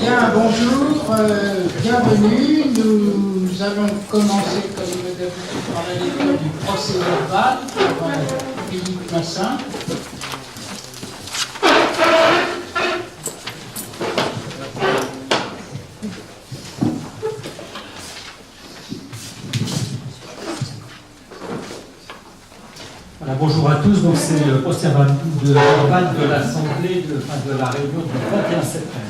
Bien, bonjour, bienvenue. Nous allons commencer comme d'habitude par la lecture du procès-verbal par Philippe Massin. Voilà, bonjour à tous, donc c'est le procès-verbal de l'Assemblée de la réunion du 21 septembre.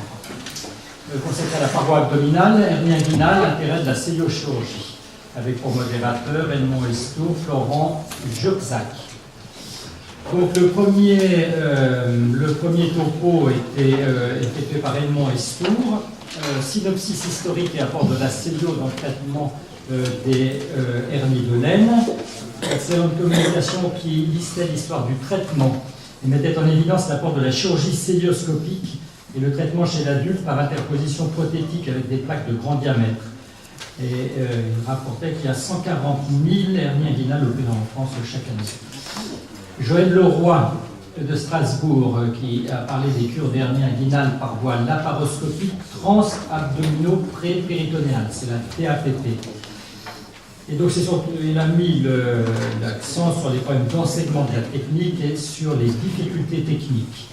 Consacré à la paroi abdominale, hernie inguinale, intérêt de la céliachirurgie, avec pour modérateur Edmond Estour, Florent Jobzac. Donc le premier topo était effectué par Edmond Estour, synopsis historique et apport de la célio dans le traitement des hernies de laine. Excellente communication qui listait l'histoire du traitement et mettait en évidence l'apport de la chirurgie célioscopique et le traitement chez l'adulte par interposition prothétique avec des plaques de grand diamètre. Et il rapportait qu'il y a 140 000 hernies inguinales opérées en France chaque année. Joël Leroy de Strasbourg qui a parlé des cures d'hernies inguinales par voie laparoscopique trans-abdomino-pré-péritonéale, c'est la TAPP. Et donc il a mis l'accent sur les problèmes d'enseignement de la technique et sur les difficultés techniques.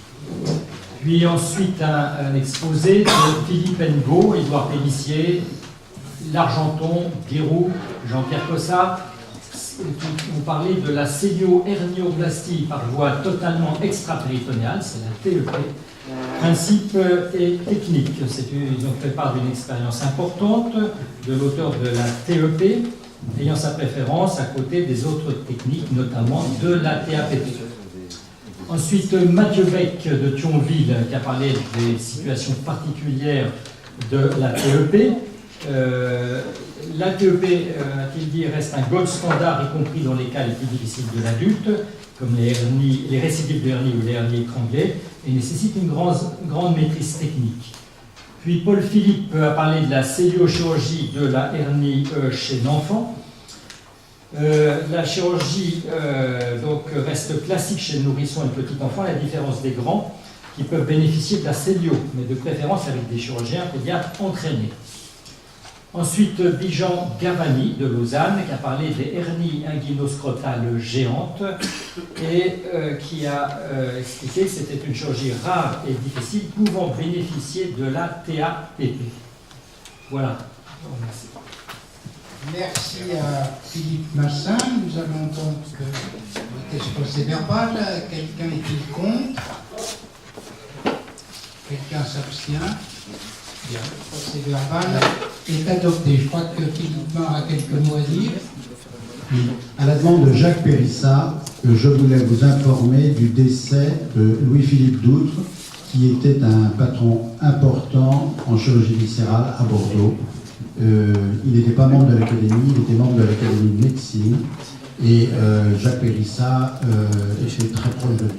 Puis ensuite un exposé de Philippe Ngo, Édouard Pellissier, L'Argenton, Guéroux, Jean-Pierre Cossat, qui vont parler de la célio-hernioplastie par voie totalement extra-péritonéale, c'est la TEP, principe et technique. Ils ont fait part d'une expérience importante de l'auteur de la TEP, ayant sa préférence à côté des autres techniques, notamment de la TAPP. Ensuite, Mathieu Beck de Thionville, qui a parlé des situations particulières de la TEP. La TEP, a-t-il dit, reste un gold standard, y compris dans les cas les plus difficiles de l'adulte, comme les récidives de hernie ou les hernies étranglées, et nécessite une grande maîtrise technique. Puis Paul Philippe a parlé de la céliochirurgie de la hernie chez l'enfant. La chirurgie donc, reste classique chez le nourrisson et le petit enfant, à la différence des grands qui peuvent bénéficier de la célio, mais de préférence avec des chirurgiens pédiatres entraînés. Ensuite, Bijan Gavani de Lausanne qui a parlé des hernies inguinoscrotales géantes et qui a expliqué que c'était une chirurgie rare et difficile pouvant bénéficier de la TAPP. Voilà. Merci. Merci à Philippe Massin. Nous allons donc voter ce procès-verbal. Quelqu'un est-il contre? Quelqu'un s'abstient? Bien, le procès-verbal est adopté. Je crois que Philippe Massin a quelques mots à dire. Oui. À la demande de Jacques Périssat, je voulais vous informer du décès de Louis-Philippe Doutre, qui était un patron important en chirurgie viscérale à Bordeaux. Il n'était pas membre de l'Académie, il était membre de l'Académie de médecine. Et Jacques Périssat était très proche de lui.